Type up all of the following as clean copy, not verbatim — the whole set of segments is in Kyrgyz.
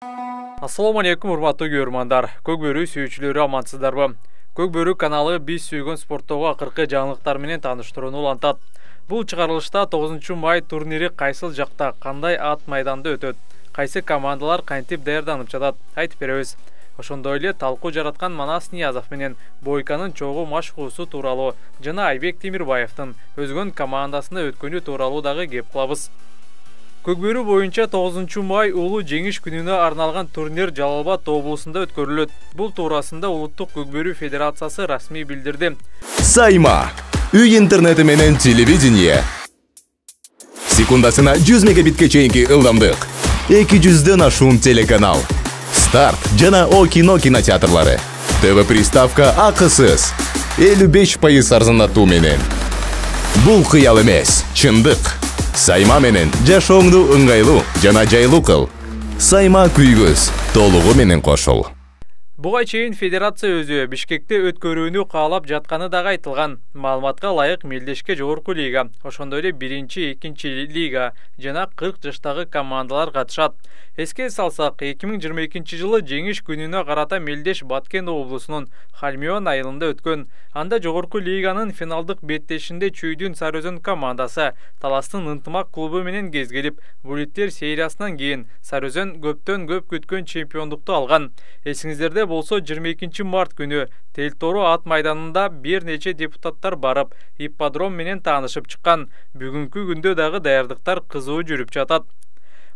Assalamu alaikum, урматтуу көрөрмандар. Көкбөрү сүйүүчүлөрү амансыздарбы? Көкбөрү каналы биз сүйгөн спорттогу акыркы жаңылыктар менен тааныштырууну улантат. Бул чыгарылышта 9 май турнири кайсыл жакта, кандай ат майданда өтөт, кайсы командалар кантип даярданып жатат, айтып беребиз. Ошондой эле талкуу жараткан Манас Ниязов менен Бойканын чогуу машыгуусу тууралуу жана Айбек Темирбаевдин өзгөн командасында өткөнү тууралуу дагы кеп кылабыз. Көкбөрү боюнча 9 май улуу жеңиш күнүнө арналган турнир Жалал Абад облусунда өткөрүлөт. Бул туурасында Улуттук Көкбөрү Федерациясы расмий билдирди. Сайма. Үй интернети менен телевидение. Секундасына 100 мегабитке чейинки ылдамдык. 200дөн ашуун телеканал. Старт жана О кино кинотеатрлары. ТВ приставка акысыз. 55% арзандатуу менен. Бул кыял эмес, чындык. Сайма менен жашооңду ыңгайлуу жана жайлуу кыл. Сайма күйгөз, толугу менен кошул. Буга чейин федерация өзү Бишкекте өткөрүүнү каалап жатканы дагы айтылган. Маалыматка ылайык Мелдешке жогорку лига, ошондой эле 1-2 лига жана 40 жаштагы командалар катышат. Эске салсак, 2022 жылы жеңиш күнүнө карата Мелдеш Баткен облусунун Хальмион айылында өткөн. Анда жогорку лиганын финалдык беттешинде Чүйдүн Сарыөзөн командасы Таластын Ынтымак клубу менен кезгелип, булеттер сериясынан кийин Сарыөзөн көптөн көп күткөн чемпиондукту алган. Эсиңиздерде болсо 22 март күнү Телтору ат майданында бир нече депутаттар барып, ипподром менен таанышып чыккан. Бүгүнкү күндө дагы даярдыктар кызуу жүрүп жатат.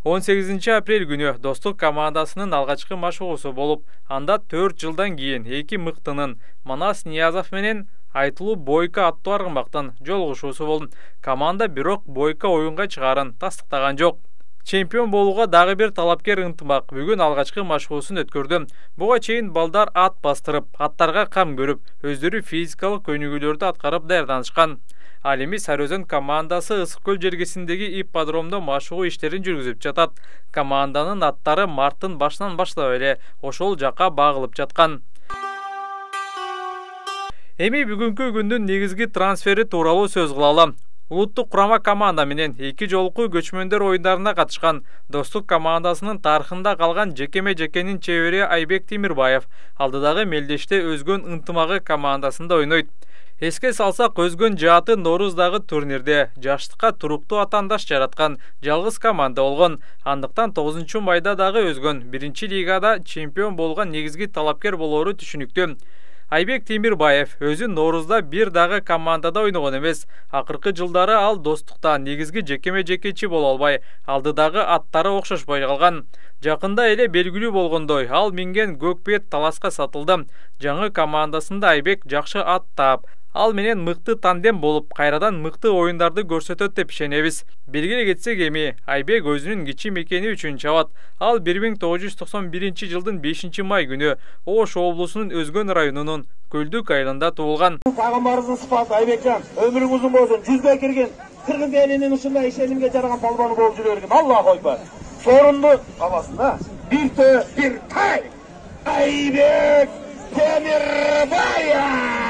18 апрель күнү Достук командасынын алгачкы машыгуусу болуп, анда 4 жылдан кийин эки мыктынын Манас Ниязов менен Айтылуу Бойка аттуу аргымактын жолугушуусу болду. Команда бирок Бойка оюнга чыгарын тастыктаган жок. Чемпион болууга дагы бир талапкер Ынтымак бүгүн алгачкы машыгуусун өткөрдү. Буга чейин балдар ат бастырып, аттарга кам көрүп, өздөрү физикалык көнүгүүлөрдү аткарып даярданышкан. Ал эми Сарыөзөн командасы Ысык көл жергесиндеги ипподромдо машыгуу иштерин жүргүзүп жатат. Команданын аттары марттын башынан баштап эле ошол жака багылып жаткан. Эми бүгүнкү күндүн негизги трансфери тууралуу сөз кылалы. Улуттук курама команда менен эки жолку көчмөндөр оюндарына катышкан Достук командасынын тарыхында калган жекеме-жекенин чебери Айбек Темирбаев алдыдагы Мелдеште өзгөн Ынтымагы командасында ойнойт. Эске салсак, өзгөн жааты Норуздагы турнирде жаштыкка туруктуу атаандаш жараткан жалгыз команда болгон. Андыктан 9 майда дагы өзгөн 1 лигада чемпион болгон негизги талапкер болоору түшүнүктүү. Айбек Темирбаев өзү Норузда бир дагы командада ойногон эмес. Акыркы жылдары ал Достукта негизги жекеме-жекечи боло албай, алдыдагы аттары окшошпой калган. Жакында эле белгилүү болгондой, ал минген Көкбет Таласка сатылды. Жаңы командасында Айбек жакшы ат таап, ал менен мыкты тандем болуп, кайрадан мыкты оюндарды көрсөтөт деп ишенебиз. Белгилей кетсек эми, Айбек өзүнүн кичи мекени үчүн чабат. Ал 1991 жылдын 5 май күнү Ош облусунун Өзгөн районунун Көлдүк айылында туулган. Пайгамбарыбыздын сыпаты Айбекжан, өмүрүң узун болсун, жүзгө кирген, кыргыз элинин ушундай ишенимге жараган палбаны болуп жүрө бергин. Аллах акбар. Сорунду абасында бир тай Айбек Темирбаев.